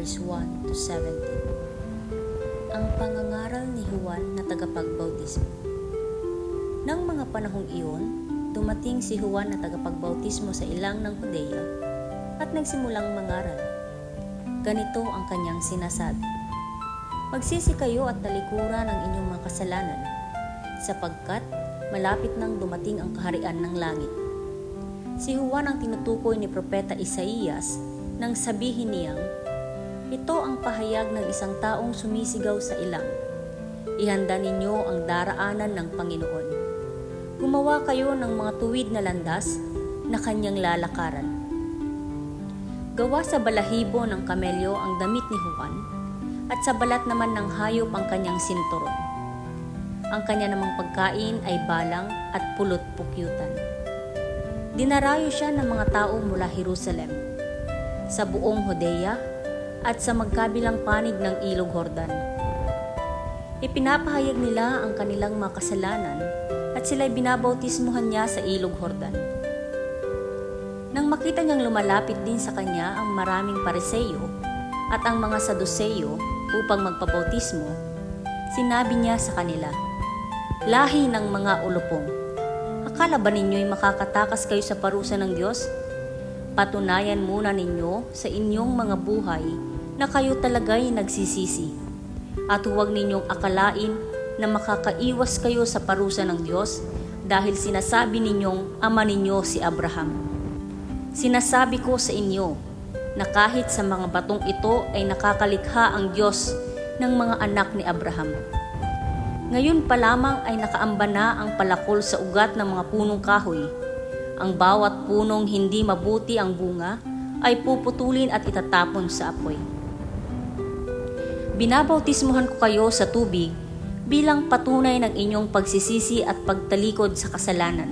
verse 1 to 17. Ang pangangaral ni Juan na tagapagbautismo. Nang mga panahong iyon, dumating si Juan na tagapagbautismo sa ilang ng Judea at nagsimulang mangaral. Ganito ang kanyang sinasabi: Magsisi kayo at talikuran ang inyong mga kasalanan, sapagkat malapit nang dumating ang kaharian ng langit. Si Juan ang tinutukoy ni Propeta Isaías nang sabihin niyang, ito ang pahayag ng isang taong sumisigaw sa ilang. Ihanda ninyo ang daraanan ng Panginoon. Gumawa kayo ng mga tuwid na landas na kanyang lalakaran. Gawa sa balahibo ng kamelyo ang damit ni Juan, at sa balat naman ng hayop ang kanyang sinturon. Ang kanya namang pagkain ay balang at pulot-pukyutan. Dinarayo siya ng mga tao mula Jerusalem, sa buong Judea at sa magkabilang panig ng Ilog Jordan. Ipinapahayag nila ang kanilang mga kasalanan at sila'y binabautismuhan niya sa Ilog Jordan. Nang makita niyang lumalapit din sa kanya ang maraming Pariseo at ang mga Saduceo upang magpabautismo, sinabi niya sa kanila, lahi ng mga ulupong, akala ba ninyo'y makakatakas kayo sa parusa ng Diyos? Patunayan muna ninyo sa inyong mga buhay na kayo talaga'y nagsisisi. At huwag ninyong akalain na makakaiwas kayo sa parusa ng Diyos dahil sinasabi ninyong ama ninyo si Abraham. Sinasabi ko sa inyo na kahit sa mga batong ito ay nakakalikha ang Diyos ng mga anak ni Abraham. Ngayon pa lamang ay nakaamba na ang palakol sa ugat ng mga punong kahoy. Ang bawat punong hindi mabuti ang bunga ay puputulin at itatapon sa apoy. Binabautismuhan ko kayo sa tubig bilang patunay ng inyong pagsisisi at pagtalikod sa kasalanan.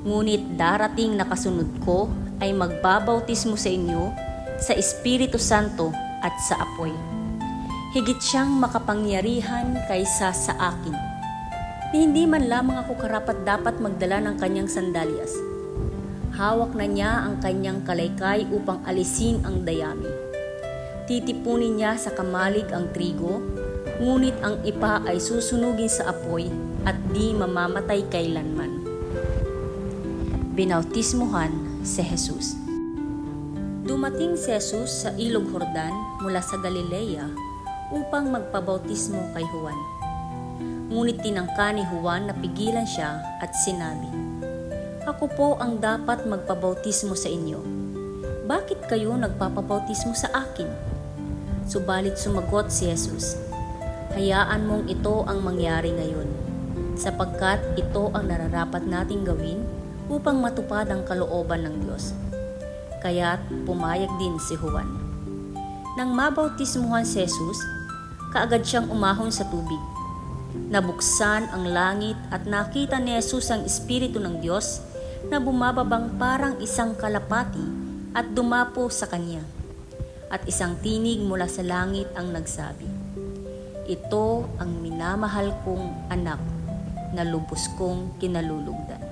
Ngunit darating na kasunod ko ay magbabautismo sa inyo sa Espiritu Santo at sa apoy. Higit siyang makapangyarihan kaysa sa akin. Hindi man lamang ako karapat-dapat magdala ng kanyang sandalyas. Hawak na niya ang kanyang kalaykay upang alisin ang dayami. Titipunin niya sa kamalig ang trigo, ngunit ang ipa ay susunugin sa apoy at di mamamatay kailanman. Binautismuhan si Jesus. Dumating si Jesus sa Ilog Jordan mula sa Galilea upang magpabautismo kay Juan. Ngunit tinangka ni Juan na pigilan siya at sinabi, Ako po ang dapat magpabautismo sa inyo. Bakit kayo nagpapabautismo sa akin? Subalit sumagot si Jesus, Hayaan mong ito ang mangyari ngayon, sapagkat ito ang nararapat nating gawin upang matupad ang kalooban ng Diyos. Kaya't pumayag din si Juan. Nang mabautismuhan si Jesus, kaagad siyang umahon sa tubig. Nabuksan ang langit at nakita ni Jesus ang Espiritu ng Diyos na bumababang parang isang kalapati at dumapo sa kanya. At isang tinig mula sa langit ang nagsabi, Ito ang minamahal kong anak na lubos kong kinalulugdan.